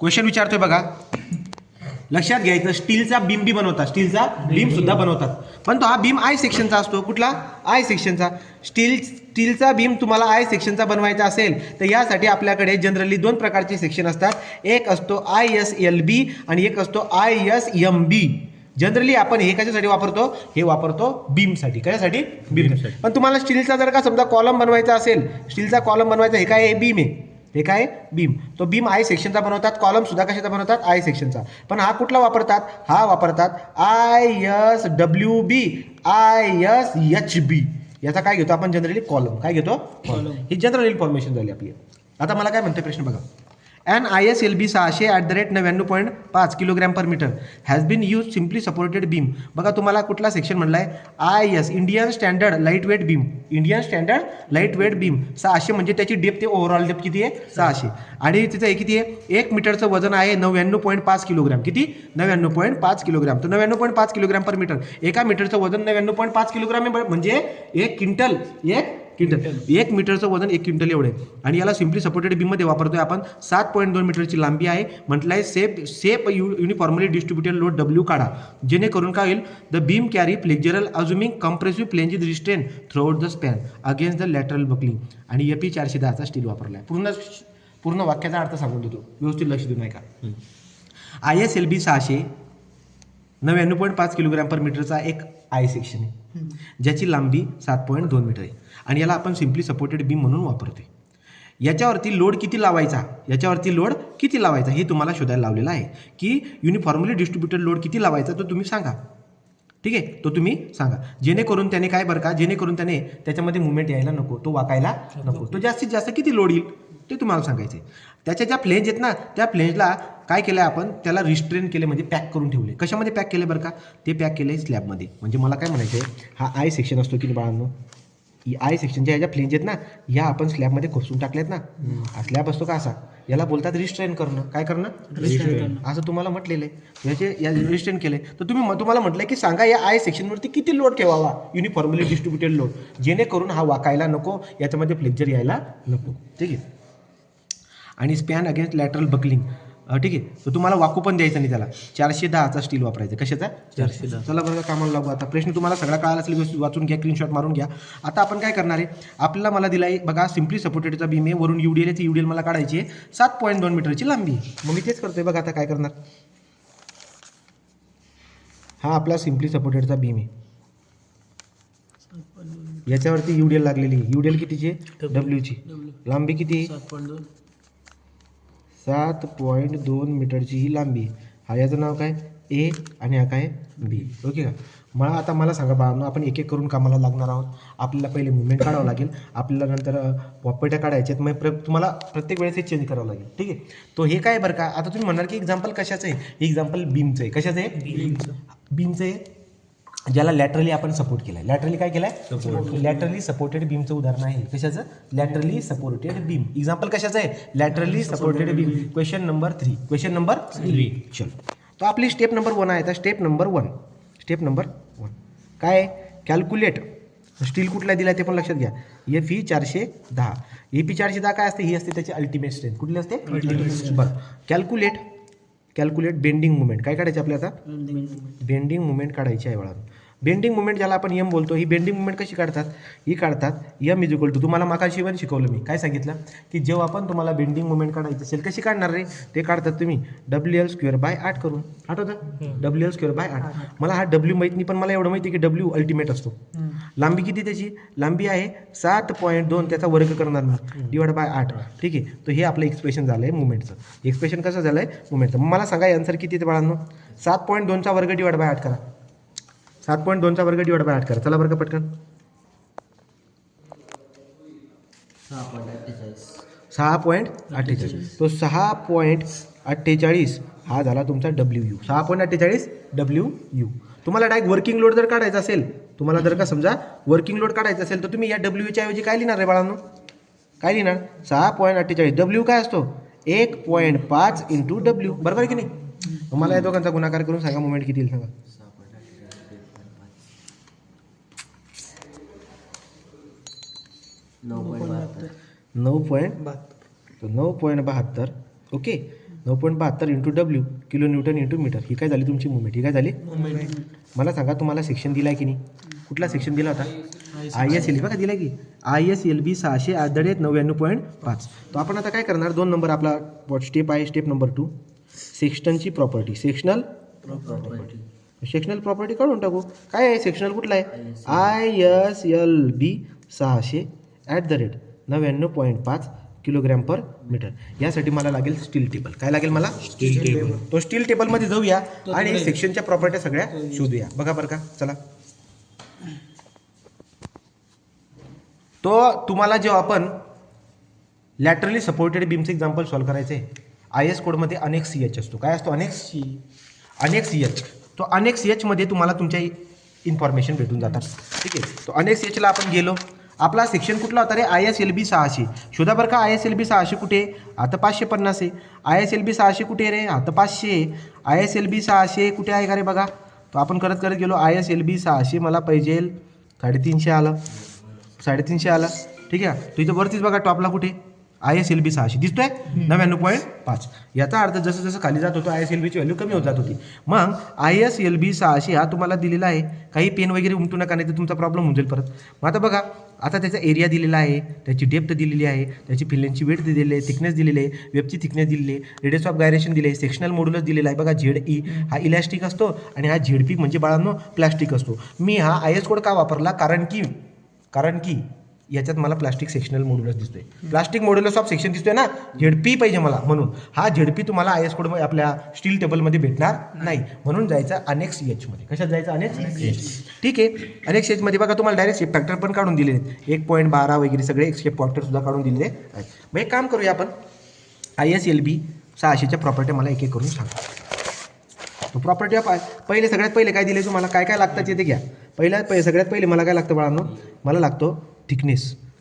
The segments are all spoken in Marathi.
क्वेश्चन विचारतोय बघा, लक्षात घ्यायचं, स्टीलचा बीम बी बनवतात, स्टीलचा बीम सुद्धा बनवतात, पण तो हा बीम आय सेक्शनचा असतो. कुठला? आय सेक्शनचा. स्टीलचा बीम तुम्हाला आय सेक्शनचा बनवायचा असेल तर यासाठी आपल्याकडे जनरली दोन प्रकारचे सेक्शन असतात. एक असतो ISLB आणि एक असतो ISMB. जनरली आपण हे कशासाठी वापरतो? हे वापरतो बीमसाठी. कशासाठी? बीमसाठी. पण तुम्हाला स्टीलचा जर का समजा कॉलम बनवायचा असेल, स्टीलचा कॉलम बनवायचा, हे काय? हे बीम आहे. हे काय? बीम. तो बीम आय सेक्शनचा बनवतात, कॉलम सुद्धा कशाचा बनवतात? आय सेक्शनचा. पण हा कुठला वापरतात? हा वापरतात ISWB, ISHB. याचा काय घेतो आपण जनरली? कॉलम. काय घेतो? कॉलम. ही जनरल इन्फॉर्मेशन झाली आपली. आता मला काय म्हणते प्रश्न बघा, an ISLB 600 99.5 kilogram per metre has been use simply supported beam. बघा तुम्हाला कुठला सेक्शन म्हणलाय? IS, Indian standard light weight beam. Indian standard light weight beam 600 म्हणजे त्याची डेप्थ आहे, ओव्हरऑल डेप्थ किती आहे? 600. आणि तिचं हे किती आहे? 1 मीटरचं वजन आहे 99.5 किलोग्रॅम. किती? 99.5 किलोग्रॅम. तर 99.5 किलोग्रॅम पर मीटर, एका मीटरचं वजन 99.5 किलोग्रॅम आहे, म्हणजे 1 क्विंटल. 1 मीटरचं वजन 1 क्विंटल एवढे. आणि याला सिम्पली सपोर्टेड बीममध्ये वापरतोय आपण. 7.2 मीटरची लांबी आहे. म्हटलं आहे safe uniformly distributed load W काढा, जेणेकरून काय होईल? The beam carry flexural assuming compressive flanges restrain throughout the span against the lateral buckling. आणि EP 410चा स्टील वापरला आहे. पूर्ण वाक्याचा अर्थ सांगून देतो, व्यवस्थित लक्ष देऊ नये का. ISLB 600 99.5 किलोग्रॅम पर मीटरचा एक आय सेक्शन आहे, ज्याची लांबी 7.2 मीटर आहे. आणि याला आपण सिम्पली सपोर्टेड बीम म्हणून वापरतोय. याच्यावरती लोड किती लावायचा? याच्यावरती लोड किती लावायचा हे तुम्हाला शोधायला लावलेलं आहे, की युनिफॉर्मली डिस्ट्रीब्युटेड लोड किती लावायचा तो तुम्ही सांगा. ठीक आहे, तो तुम्ही सांगा, जेणेकरून त्याने काय बरं का, जेणेकरून त्याने त्याच्यामध्ये मुवमेंट यायला नको, तो वाकायला नको. तो जास्तीत जास्त किती लोड येईल ते तुम्हाला सांगायचं आहे. त्याच्या ज्या फ्लेंज आहेत ना, त्या फ्लेंजला काय केलं आपण? त्याला रिस्ट्रेन केले, म्हणजे पॅक करून ठेवले. कशामध्ये पॅक केले बरं का? ते पॅक केले स्लॅबमध्ये. म्हणजे मला काय म्हणायचं आहे, हा आय सेक्शन असतो की बाळांनो, आय सेक्शनच्या ह्या फ्लेंज आहेत ना, ह्या आपण स्लॅबमध्ये खोसून टाकल्यात ना. स्लॅब असतो का असा, याला बोलतात रिस्ट्रेन करणं. काय करणं? रिस्ट्रेन. असं तुम्हाला म्हटलेलं आहे. या रिस्ट्रेन केले तर तुम्हाला म्हटलंय की सांगा या आय सेक्शनवरती किती लोड ठेवावा, युनिफॉर्मली डिस्ट्रीब्युटेड लोड, जेणेकरून हा वाकायला नको, याच्यामध्ये फ्लेक्चर यायला नको. ठीक आहे. आणि स्पॅन अगेन्स्ट लॅटरल बकलिंग. ठीक आहे, तर तुम्हाला वाकू पण द्यायचं नाही त्याला. 410चा स्टील वापरायचा. कशाचा? 410. चला बघा कामाला लागू. आता प्रश्न तुम्हाला सगळा कळाला असेल, व्यवस्थित वाचून घ्या, स्क्रीनशॉट मारून घ्या. आता आपण काय करणार आहे, आपल्याला मला दिला आहे बघा सिम्पली सपोर्टेडचा बीम आहे, वरून UDL आहे, ती UDL मला काढायची आहे. 7.2 मीटरची लांबी. मग मी तेच करतोय बघा. आता काय करणार, हा आपला सिम्पली सपोर्टेडचा बीम आहे, याच्यावरती UDL लागलेली आहे. UDL कितीची आहे? W ची. लांबी किती? 7.2 मीटरची ही लांबी. हा याचं नाव काय? A आणि हा काय? B. ओके का. आता मला सांगा बाळांनो, आपण एक एक करून कामाला लागणार आहोत. आपल्याला पहिले मुवमेंट काढावं लागेल, आपल्याला नंतर पॉपेट्या काढायचे आहेत, मग तुम्हाला प्रत्येक वेळेस हे चेंज करावं लागेल. ठीक आहे. तो हे काय बरं का, आता तुम्ही म्हणणार की एक्झाम्पल कशाचं आहे? हे एक्झाम्पल बीमचं आहे. कशाचं आहे? बीमचं आहे, ज्याला लॅटरली आपण सपोर्ट केलाय. लॅटरली काय केलाय? लॅटरली सपोर्टेड बीमचं उदाहरण आहे. कशाचं? Laterally supported beam. एक्झाम्पल कशाचं आहे? Laterally supported beam. Question number 3. Question number 3. चलो, तो आपली स्टेप नंबर 1 आहे. तर स्टेप नंबर 1 काय? कॅल्क्युलेट. स्टील कुठला दिला ते पण लक्षात घ्या. FE 410. EP 410 काय असते? ही असते त्याची अल्टिमेट स्ट्रेंथ. कुठली असते? बरं. Calculate bending movement. काय काढायचे आपल्याला आता? बेंडिंग मुवमेंट काढायची आहे बाळा. बेंडिंग मुवमेंट ज्याला आपण M बोलतो, ही बेंडिंग मुवमेंट कशी काढतात? ही काढतात M इज इक्वल टू, तुम्हाला मागाशी पण शिकवलं मी. काय सांगितलं? की जेव्हा आपण तुम्हाला बेंडिंग मुवमेंट काढायची असेल, कशी काढणार रे? ते काढतात तुम्ही WL²/8 करून. आठवतं? WL²/8. मला हा W माहीत नाही, पण मला एवढं माहिती आहे की W अल्टिमेट असतो. लांबी किती त्याची? लांबी आहे 7.2, त्याचा वर्ग करणार मी /8. ठीक आहे. तर हे आपलं एक्सप्रेशन झालं आहे मुवमेंटचं. एक्सप्रेशन कसं झालं आहे? मुवमेंटचं. मग मला सांगा आन्सर किती येते बाळांनो? 7.2चा वर्ग /8 करा. 7.2चा वर्ग /8 करा. चला बरं का पटकन. 6.48. तो 6.48 हा झाला तुमचा WU. 6.48 WU. तुम्हाला डायरेक्ट वर्किंग लोड जर काढायचा असेल, तुम्हाला जर का समजा वर्किंग लोड काढायचा असेल, तर तुम्ही या WUच्या ऐवजी काय लिहिणार रे बाळांनो? काय लिहिणार? 6.48. W काय असतो? 1.5 × W. बरोबर आहे की नाही? मला या दोघांचा गुणाकार करून सांगा मुवमेंट किती येईल सांगा. 9.72. 9.72. Okay. 9.72 into W kilo newton into metre. ही काय झाली तुमची मुवमेंट. ही काय झाली मला सांगा तुम्हाला सेक्शन दिला आहे की नाही. कुठला सेक्शन दिला होता ISLB बघा दिला की ISLB 600 99.5. तो आपण आता काय करणार 2 नंबर आपला स्टेप आहे स्टेप नंबर 2 सेक्शनची प्रॉपर्टी. सेक्शनल प्रॉपर्टी काढून टाकू. काय आहे सेक्शनल कुठला आहे ISLB 600 99.5 किलोग्रॅम पर मीटर. यासाठी मला लागेल स्टील टेबल. काय लागेल मला स्टील टेबल. तो स्टील टेबलमध्ये जाऊया आणि सेक्शनच्या प्रॉपर्ट्या सगळ्या शोधूया. बघा बरं का चला. तो तुम्हाला जेव्हा आपण लॅटरली सपोर्टेड बीमचं एक्झाम्पल सॉल्व करायचं आहे IS कोडमध्ये अनेक CH असतो. काय असतो अनेक CH. तो अनेक CH मध्ये तुम्हाला तुमच्या इन्फॉर्मेशन भेटून जातात. ठीक आहे. तो अनेक CHला आपण गेलो. आपला सेक्शन कुठला होता रे ISLB 600. शोधा बरं का ISLB 600 कुठे आता 550 आहे. ISLB 600 कुठे रे आता 500. ISLB 600 कुठे आहे का रे बघा. तो आपण करत गेलो ISLB 600 मला पाहिजे 350 आलं 350 आला. ठीक आहे. तो इथं वरतीच बघा टॉपला कुठे ISLB 600 दिसतोय 99.5. याचा अर्थ जसं जसं खाली जात होतो ISLBची व्हॅल्यू कमी होत जात होती. मग ISLB 600 हा तुम्हाला दिलेला आहे. काही पेन वगैरे उमटू नका नाही तर तुमचा प्रॉब्लेम होऊन जाईल परत. मग आता बघा आता त्याचा एरिया दिलेला आहे, त्याची डेप्थ दिलेली आहे, त्याची फिलेंची वेट दिलेली आहे, थिकनेस दिलेली आहे, वेबची थिकनेस दिलेली आहे, रेडियस ऑफ गायरेशन दिले आहे, सेक्शनल मॉड्युलस दिलेला आहे. बघा ZE हा इलॅस्टिक असतो आणि हा ZP म्हणजे बाळांनो प्लास्टिक असतो. मी हा IS कोड का वापरला कारण की याच्यात मला प्लास्टिक सेक्शनल मॉड्युलस दिसतोय. प्लास्टिक मॉड्युलस ऑफ सेक्शन दिसतोय ना ZP पाहिजे मला. म्हणून हा ZP तुम्हाला IS कोड आपल्या स्टील टेबलमध्ये भेटणार नाही. म्हणून जायचं अनेक CH मध्ये. कशात जायचं अनेक CH. ठीक आहे. अनेक CH मध्ये बघा तुम्हाला डायरेक्ट शेप फॅक्टर पण काढून दिलेले आहेत 1.12 वगैरे सगळे शेप फॅक्टर सुद्धा काढून दिलेले आहेत. मग एक काम करूया आपण ISLB 600च्या प्रॉपर्टी मला एक एक करून सांगा. तो प्रॉपर्टी पहिले सगळ्यात पहिले काय दिले तुम्हाला काय काय लागतात ते घ्या. सगळ्यात पहिले मला काय लागतं बाळांनो मला लागतो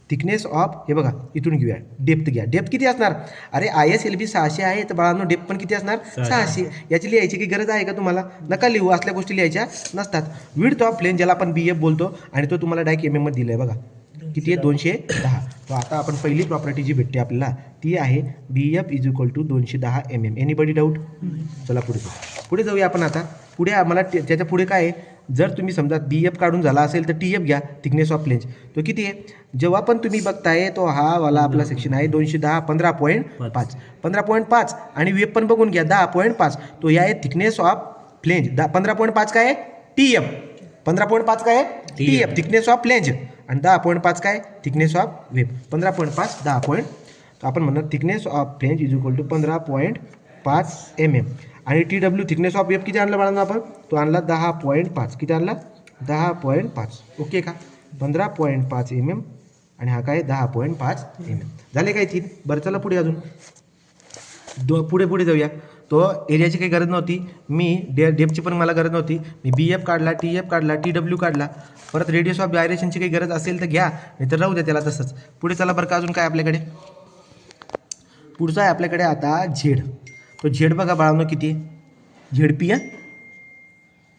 थिकनेस ऑफ हे बघा इथून घेऊया डेप्थ घ्या. डेप्थ किती असणार अरे ISLB 600 आहे तर बाळांनो डेप्थ पण किती असणार 600. याची लिहायची काही गरज आहे का तुम्हाला नका लिहू. असल्या गोष्टी लिहायच्या नसतात. विड्थ ऑफ प्लेन ज्याला आपण BF बोलतो आणि तो तुम्हाला डायरेक्ट MM मध्ये दिला आहे बघा किती आहे 210. तो आता आपण पहिली प्रॉपर्टी जी भेटते आपल्याला ती आहे BF = 210 mm. Anybody doubt. चला पुढे जाऊया आपण. आता पुढे आम्हाला त्याच्या पुढे काय आहे जर तुम्ही समजा BF काढून झाला असेल तर TF घ्या थिकनेस ऑफ प्लेंज. तो किती आहे जेव्हा पण तुम्ही बघताय तो हा वाला आपला सेक्शन आहे 210 15.5 आणि वेब पण बघून घ्या 10.5. तो या आहे थिकनेस ऑफ प्लेंज 15.5 काय आहे TF 15.5 काय आहे TF थिकनेस ऑफ प्लेंज आणि 10.5 काय थिकनेस ऑफ वेब 15.5 10. तर आपण म्हणणार थिकनेस ऑफ प्लेंज = 15.5 mm आणि TW थिकनेस ऑफ वेब किती आणला बाळांना आपण तो आणला 10.5. किती आणला 10.5. ओके का 15.5 mm आणि हा काय 10.5 mm झाले काय 3. बरं चला पुढे अजून पुढे जाऊया. तो एरियाची काही गरज नव्हती. मी डेप्थची पण मला गरज नव्हती. मी BF काढला TF काढला TW काढला. परत रेडियस ऑफ गायरेशनची काही गरज असेल तर घ्या नाही तर राहू द्या त्याला तसंच. पुढे चला बरं का अजून काय आपल्याकडे पुढचा आहे आपल्याकडे आता Z. तो Z बघा बाळांनो किती आहे ZP आहे.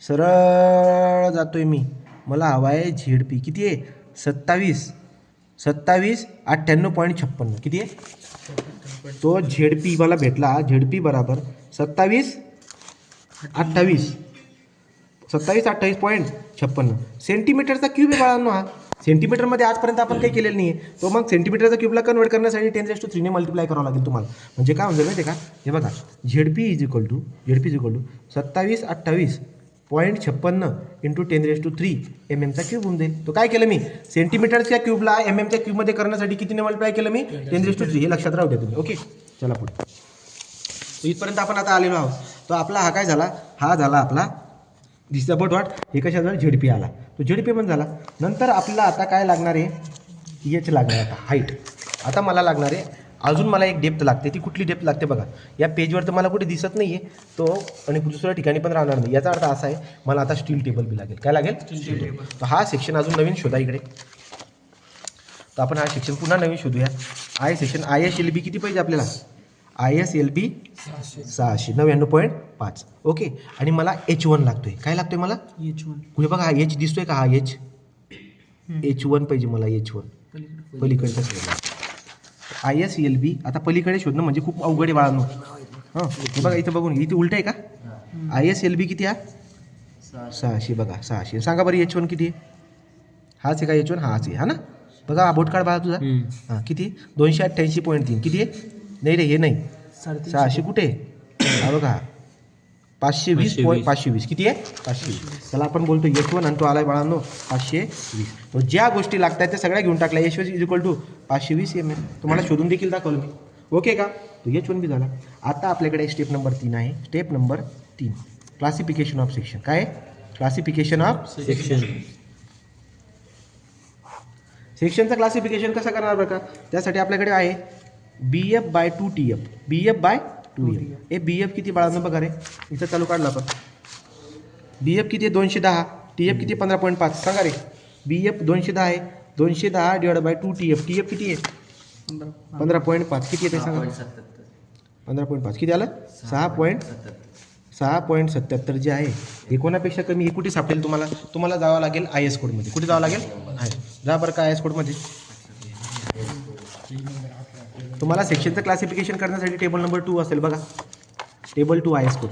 सरळ जातोय मी मला हवा आहे ZP किती आहे 27 98.56. किती आहे तो ZP मला भेटला. ZP बराबर 27 28.56 सेंटीमीटरचा क्यूब आहे बाळांनो. हा सेंटीमीटरमध्ये आजपर्यंत आपण काही केलेलं नाही आहे. तो मग सेंटीमीटरचा क्यूबला कन्वर्ट करण्यासाठी 10³ ने मल्टिप्लाय करावं लागेल तुम्हाला. म्हणजे काय म्हणजे माहिती आहे का हे बघा ZP = 27 28.56 इंटू 10³ mmचा क्यूब होऊन जाईल. तो काय केलं मी सेंटीमीटरच्या क्यूबला mmच्या क्यूबमध्ये करण्यासाठी कितीने मल्टिप्लाय केलं मी 10³ हे लक्षात राहू द्या तुम्ही. ओके चला पुढे. तो इथपर्यंत आपण आता आलेलो आहोत. तो आपला हा काय झाला हा झाला आपला दिसता बट वाट हे कशा झालं ZP आला. तो ZP पण झाला. नंतर आपल्याला आता काय लागणार आहे H लागणार आता हाईट. आता मला लागणार आहे अजून मला एक डेप्थ लागते. ती कुठली डेप्थ लागते बघा या पेजवर तर मला कुठे दिसत नाही आहे तो आणि दुसऱ्या ठिकाणी पण राहणार नाही. याचा अर्थ असा आहे मला आता स्टील टेबल बी लागेल. काय लागेल स्टील टेबल. तर हा सेक्शन अजून नवीन शोधा इकडे. तर आपण हा सेक्शन पुन्हा नवीन शोधूया. ISLB किती पाहिजे आपल्याला ISLB 600 99.5. ओके आणि मला H1 लागतोय. काय लागतोय मला H1. पुढे बघा हा H दिसतोय का हा H1 पाहिजे मला H1 पलीकडचा ISLB. आता पलीकडे शोधणं म्हणजे खूप अवघड आहे बाळांनो. हां बघा इथं बघून इथे उलट आहे का ISLB किती हा 600 बघा 600 सांगा बरं H1 किती आहे हाच आहे का H1 हाच आहे हा ना बघा बोट काढ बघा तुझा हां किती 288.3 किती आहे नाही रे हे नाही 600 कुठे हा बघा 520 किती आहे 520 त्याला आपण बोलतो H1 आणि तो आलाय बाळांनो 520 तो ज्या गोष्टी लागतात त्या सगळ्या घेऊन टाकल्या H1 is equal to 520 mm तुम्हाला शोधून देखील दाखवलं मी ओके का तो H1 बी झाला आता आपल्याकडे स्टेप नंबर 3 आहे step number 3 classification of section काय आहे क्लासिफिकेशन ऑफ सेक्शनचं क्लासिफिकेशन कसं करणार बरं का त्यासाठी आपल्याकडे आहे BF/2TF BF/2TF हे BF किती बाळांनो बघा रे इथं चालू काढला आपण BF किती आहे 210 TF किती 15.5 सांगा रे BF 210 आहे 210/2TF TF किती आहे 15.5 किती येते सांगा 15.5 किती आलं 6.77 जे आहे हे कोणापेक्षा कमी हे कुठे सापडेल तुम्हाला जावं लागेल IS कोडमध्ये कुठे जावं लागेल जा बरं का IS कोडमध्ये तुम्हाला सेक्शनचं क्लासिफिकेशन करण्यासाठी टेबल नंबर 2 असेल बघा टेबल 2 IS कोड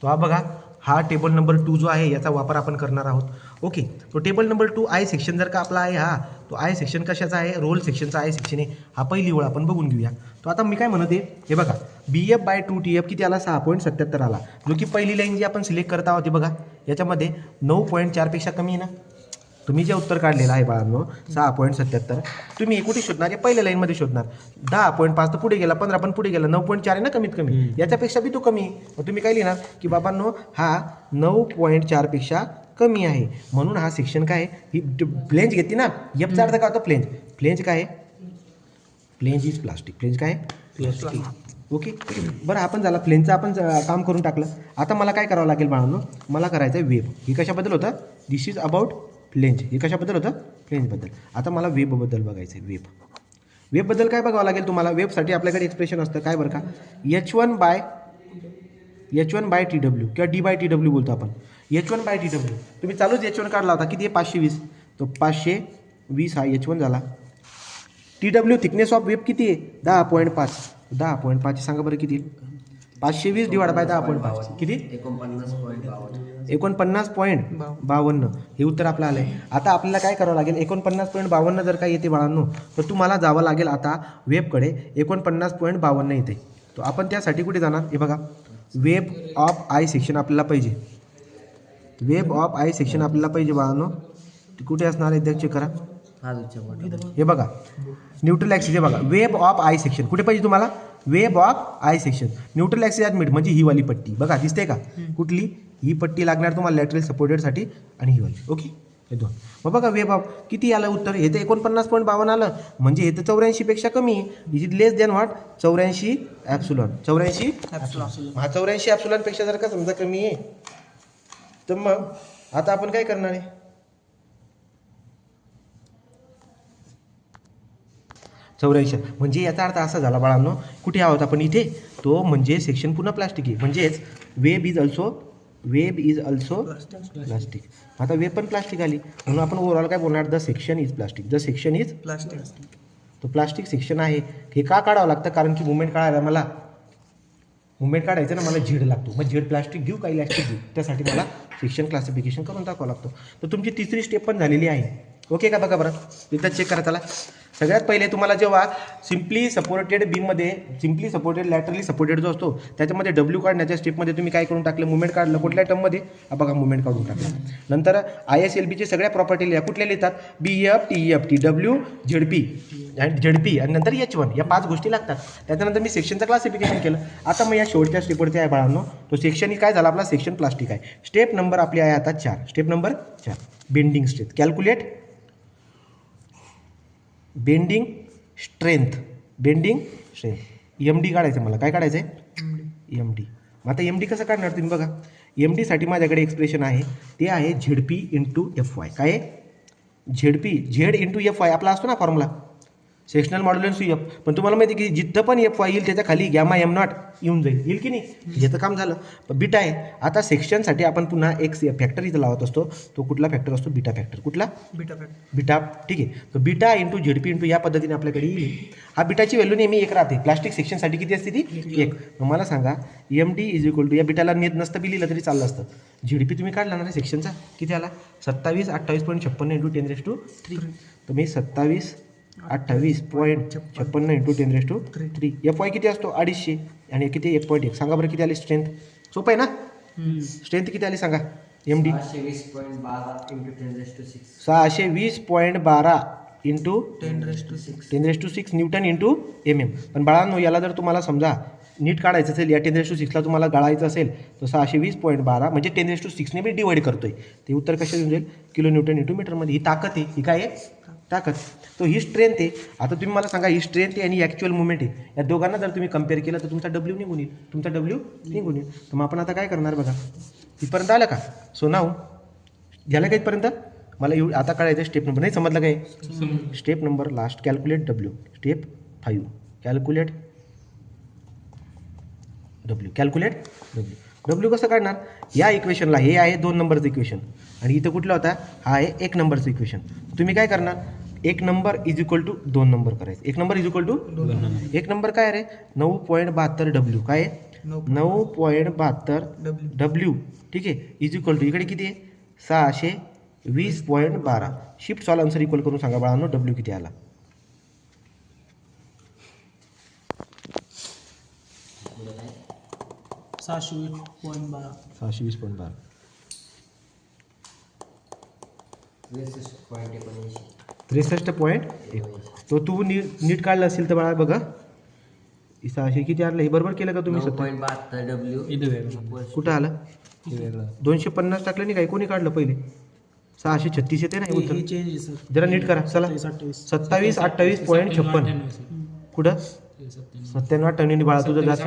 तो हा बघा हा टेबल नंबर 2 जो आहे याचा वापर आपण करणार आहोत ओके तो टेबल नंबर 2 I सेक्शन जर का आपला आहे हा तो I सेक्शन कशाचा आहे रोल सेक्शनचा I सेक्शन आहे हा पहिली ओळ आपण बघून घेऊया तो आता मी काय म्हणते हे बघा BF/2TF किती आला 6.77 आला जो की पहिली लाईन जी आपण सिलेक्ट करत आहोत बघा याच्यामध्ये 9.4 पेक्षा कमी आहे ना तुम्ही जे उत्तर काढलेलं आहे बाळांनो 6.77 तुम्ही कुठे शोधणार हे पहिल्या लाईनमध्ये शोधणार 10.5 तर पुढे गेला 15 पण पुढे गेला 9.4 आहे ना कमीत कमी याच्यापेक्षा बी तो कमी मग तुम्ही काय लिहिणार की बाबांनो हा 9.4 पेक्षा कमी आहे म्हणून हा सेक्शन काय आहे ही फ्लेंज घेतली ना Fचा अर्थ काय होतो फ्लेंज काय आहे फ्लेंज इज प्लास्टिक फ्लेंज काय आहे प्लास्टिक ओके बरं आपण झाला फ्लेंजचं आपण काम करून टाकलं आता मला काय करावं लागेल बाळांनो मला करायचं आहे वेब ही कशाबद्दल होतं दिस इज अबाउट फ्लेंज हे कशाबद्दल होतं फ्लेंजबद्दल आता मला वेबबद्दल बघायचं आहे वेबबद्दल काय बघावं लागेल तुम्हाला वेबसाठी आपल्याकडे एक्सप्रेशन असतं काय बरं का H1/TW किंवा D/TW बोलतो आपण H1/TW तुम्ही चालूच H1 काढला होता किती आहे 520 तो 520 हा H1 झाला TW थिकनेस ऑफ वेब किती आहे 10.5 सांगा बरं किती 520 / 10.5 किती 49.52 हे उत्तर आपलं आलं आहे आता आपल्याला काय करावं लागेल 49.52 जर काय येते बाळांनो तर तुम्हाला जावं लागेल आता वेबकडे 49.52 येते तो आपण त्यासाठी कुठे जाणार हे बघा वेब ऑफ I सेक्शन आपल्याला पाहिजे बाळांनो कुठे असणार एकदा चेक करा हे बघा न्यूट्रल ॲक्सिस हे बघा वेब ऑफ I सेक्शन कुठे पाहिजे तुम्हाला web of I section neutral axis at mid म्हणजे ही वाली पट्टी बघा दिसते का कुठली ही पट्टी लागणार तुम्हाला लॅटरल सपोर्टेडसाठी आणि ही वाली ओके हे दोन मग बघा वेब ऑफ किती आलं उत्तर हे तर 49.52 आलं म्हणजे हे तर 84 पेक्षा कमी is is less than what 84 ॲप्सिलॉन हा 84 ॲप्सिलॉन पेक्षा जर का समजा कमी आहे तर मग आता आपण काय करणार आहे 84 म्हणजे याचा अर्थ असा झाला बाळांनो कुठे आहोत आपण इथे तो म्हणजे सेक्शन पुन्हा प्लास्टिक आहे म्हणजेच वेब इज ऑल्सो प्लास्टिक आता वेब पण प्लास्टिक आली म्हणून आपण ओव्हरऑल काय बोलणार द सेक्शन इज प्लास्टिक तो प्लास्टिक सेक्शन आहे हे का काढावं लागतं कारण की मुवमेंट काढायचं ना मला झेड लागतो मग झेड प्लास्टिक घेऊ काही इलॅस्टिक घेऊ त्यासाठी मला सेक्शन क्लासिफिकेशन करून दाखवावं लागतं तर तुमची तिसरी स्टेप पण झालेली आहे ओके का बघा बरं एकदा चेक करा त्याला सगळ्यात पहिले तुम्हाला जेव्हा सिम्पली सपोर्टेड लॅटरली सपोर्टेड जो असतो त्याच्यामध्ये W काढण्याच्या स्टेपमध्ये तुम्ही काय करून टाकलं मुवमेंट काढलं कुठल्या टर्ममध्ये बघा मुवमेंट काढून टाकलं नंतर ISLBचे सगळ्या प्रॉपर्टी लिहा कुठल्या लिहितात BF TF TW ZP आणि नंतर H1 या 5 गोष्टी लागतात त्याच्यानंतर मी सेक्शनचं क्लासिफिकेशन केलं आता मग या शेवटच्या स्टेपवरती आहे बाळांनो तो सेक्शन काय झाला आपला सेक्शन प्लास्टिक आहे स्टेप नंबर आपली आहे आता 4 step number 4 bending strength calculate bending strength MD काढायचं मला काय काढायचं आहे MD मग आता MD कसं काढणार तुम्ही बघा MD साठी माझ्याकडे एक्सप्रेशन आहे ते आहे ZP × FY काय आहे ZP Z × FY आपला असतो ना फॉर्म्युला सेक्शनल मॉड्युलस एफ. पण तुम्हाला माहिती आहे की जिथं पण एफ येईल त्याच्या खाली गॅमा एम नॉट येऊन जाईल, येईल की नाही, याचं काम झालं. बीटा आहे. आता सेक्शनसाठी आपण पुन्हा एक फॅक्टर इथं लावत असतो. तो कुठला फॅक्टर असतो? Beta factor. कुठला? बीटा. ठीक आहे. तर बीटा इंटू झेडपी इंटू या पद्धतीने आपल्याकडे येईल. हा बीटाची व्हॅल्यू नेहमी एक राहते. प्लास्टिक सेक्शनसाठी किती असते ती? एक. मग मला सांगा M D is equal to, या बीटाला नसतं बी लिहिलं तरी चाललं असतं. झेडपी तुम्ही काढला ना सेक्शनचा, किती आला? 2728.56 इंटू 10⁻³ तर मी 2728.56 इंटू 10⁻³ एफ वाय किती असतो? 250. आणि किती? 1.1. सांगा बरं किती आली स्ट्रेंथ? सोपं आहे ना? स्ट्रेंथ किती आली सांगा? M D 620.12 into 10⁻⁶ newton into M M. पण बाळांनो याला जर तुम्हाला समजा नीट काढायचं असेल, या 10⁻⁶ ला तुम्हाला गाळायचं असेल तर 620.12 म्हणजे 10⁻⁶ ने मी डिवाइड करतोय. ते उत्तर कशा येऊन जाईल? किलो न्यूटन इंटू मीटरमध्ये. ही ताकद आहे. ही काय आहे? ताकद. तो ही स्ट्रेंथ आहे. आता तुम्ही मला सांगा ही स्ट्रेंथ आहे आणि ॲक्च्युअल मुवमेंट आहे, या दोघांना जर तुम्ही कम्पेअर केलं तर तुमचा डब्ल्यू निघून येईल. तुमचा डब्ल्यू निघून येईल. तर मग आपण आता काय करणार बघा, इथपर्यंत आलं का? सो नाव झालं का इथपर्यंत? मला आता काढायचं स्टेप नंबर. नाही समजलं काय? Step number last, calculate W. Step 5 calculate W. Calculate W. W कसं काढणार? या इक्वेशनला हे आहे 2 नंबरचं इक्वेशन आणि इथं कुठला होता? हा आहे 1 नंबरचं इक्वेशन. तुम्ही काय करणार? 1 number is equal to 2 number करायचं. 1 number is equal to 1 number काय रे? 9.72 डब्ल्यू. काय आहे? 9.72 डब्ल्यू. ठीक आहे. इज इक्वल टू इकडे किती आहे? 620.12. शिफ्ट सॉल्व आन्सर इक्वल करून सांगा बाळांनो डब्ल्यू किती आला? सहाशे 620.12. 63.1. तो तू नीट काढला असेल तर बाळा बघा 600 किती आलं? हे बरोबर केलं का तुम्ही? 9.72 डब्ल्यू. कुठं आलं? 250 टाकलं नाही काय? कोणी काढलं पहिले? 636 येते ना हे उत्तर. जरा नीट करा. चला 2728.56. कुठं? 97-98 बाळा तुझं जास्त.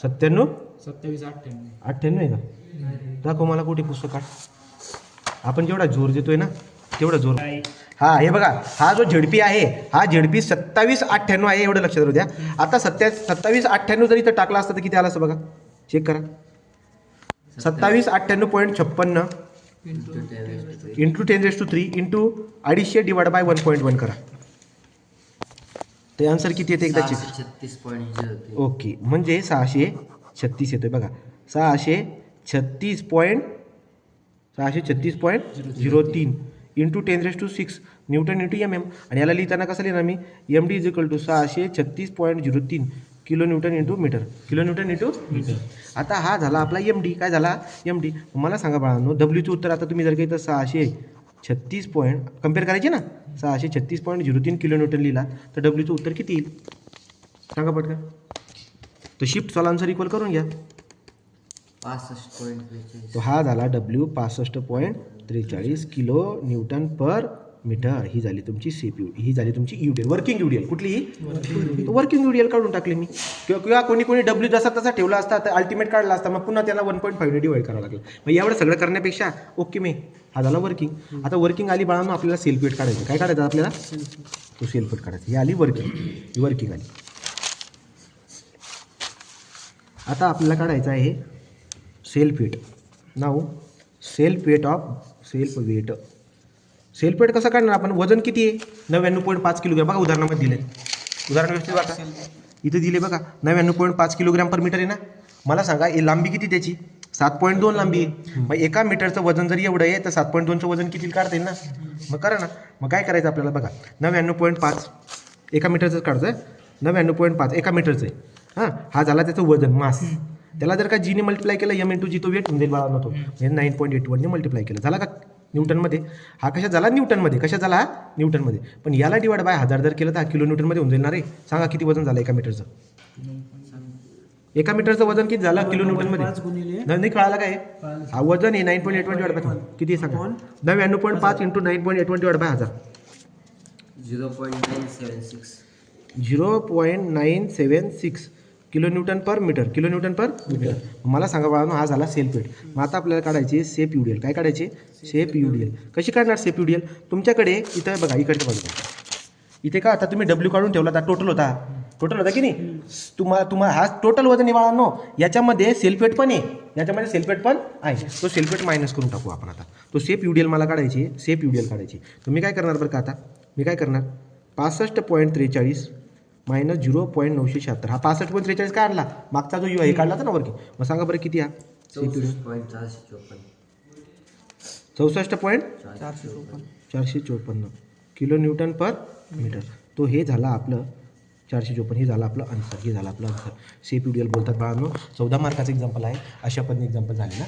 97 98 आहे का? दाखव मला कुठे पुस्तक काढ. आपण जेवढा जोर देतोय ना तेवढा जोर. हा हे बघा, हा जो झेडपी आहे हा झेडपी 2798 आहे, एवढं लक्षात राहू द्या. आता 2798 जर इथं टाकला असतं तर किती आला असतं बघा, चेक करा. 2798.56 इंटू 10⁻³ इंटू 250 डिवाइड बाय 1.1 करा. ते आन्सर किती येते एकदा चेक. 636.03. ओके, म्हणजे 636 येतोय बघा. 636.03 into 10⁻⁶ newton into M M. आणि याला लिहिताना कसं लिहिणार मी? M D is equal to 636.03 kilo newton into metre. Kilo newton into metre. आता हा झाला आपला एम डी. काय झाला? M D. मला सांगा बाळांनो डब्ल्यूचं उत्तर. आता तुम्ही जर काही तर 636 कम्पेअर करायचे ना, 636.03 किलो न्यूटन लिहिला तर डब्ल्यूचं उत्तर किती येईल सांगा पटकन. तर शिफ्ट सॉल्व आन्सर इक्वल करून घ्या. 65.43. तो हा झाला W 65.43 kilo newton per metre. ही झाली तुमची ही झाली तुमची युडिएल, वर्किंग युडिएल. कुठली? वर्किंग युडिएल काढून टाकली मी. किंवा कोणी डब्ल्यू जसा तसा ठेवला असता तर अल्टिमेट काढला असता, मग पुन्हा त्याला 1.5 ने डिवाइड करावं लागलं. मग एवढं सगळं करण्यापेक्षा ओके मी हा झाला वर्किंग. आता वर्किंग आली बाळांनो आपल्याला सेल्फ वेट काढायचं. काय काढायचं आपल्याला? तो सेल्फ वेट काढायचं. ही आली वर्किंग आली. आता आपल्याला काढायचं आहे सेल्फ वेट. नाव सेल्फ वेट कसं काढणार आपण? वजन किती आहे? 99.5 किलोग्राम. बघा उदाहरणामध्ये दिले, उदाहरण व्यवस्थित बघा. इथे दिले बघा 99.5 किलोग्राम पर मीटर आहे ना. मला सांगा ही लांबी किती त्याची? 7.2 लांबी आहे. मग एका मीटरचं वजन जरी एवढं आहे तर 7.2चं वजन किती काढता येईल ना? मग करा ना. मग काय करायचं आपल्याला बघा, 99.5 एका मीटरचंच काढतं आहे. 99.5 एका मीटरचं आहे. हां, हा झाला त्याचं वजन, मास. त्याला जर का जीने मल्टिप्लाय केलं एम इंटू जी, तो वेट होऊन जाईल बाळा तो. म्हणजे 9.81 ने मल्टिप्लाय केलं झाला का न्यूटनमध्ये. हा कशात झाला? न्यूटनमध्ये. कशात झाला हा? न्यूटनमध्ये. पण याला डिवाइड बाय 1000 जर केलं तर हा किलो न्यूटनमध्ये होऊन जाईल ना रे. सांगा किती वजन झालं एका मीटरचं? एका मीटरचं वजन किती झालं किलो न्यूटनमध्ये? नाही कळाला काय? हा वजन आहे 9.81 डिवाइड बाय किती सांगा? 99.5 into 9.81 divide by 1000. 0.976. 0.976 kilo newton per metre. Kilo newton per metre. मला सांगा बाळांनो हा झाला सेल्फ वेट. मग आता आपल्याला काढायचे सेफ युडिएल. काय काढायचे? सेफ युडिएल. कशी काढणार सेफ युडिएल? तुमच्याकडे इथं बघा, इकडच्या बाजूला इथे का आता तुम्ही डब्ल्यू काढून ठेवला होता, टोटल होता की नाही. तुम्हाला हा टोटल वजन आहे बाळांनो. याच्यामध्ये सेल्फेट पण आहे, याच्यामध्ये सेल्फेट पण आहे. तो सेल्फेट मायनस करून टाकू आपण आता. तो सेफ युडिएल मला काढायची, सेफ युडिएल काढायची. तर मी काय करणार बरं का आता, मी काय करणार 65.43 मायनस 0.976. हा 65.43 काय आणला, मागचा जो यू आहे काढला होता ना वरती. मग सांगा बरं किती हा safe युडिएल. 64.454 kilo newton per metre. तो हे झाला आपलं 454. हे झालं आपलं आन्सर, सेफ युडिएल बोलतात बाळांनो. 14 मार्काचं एक्झाम्पल आहे. अशा पद्धतीने एक्झाम्पल झाले ना.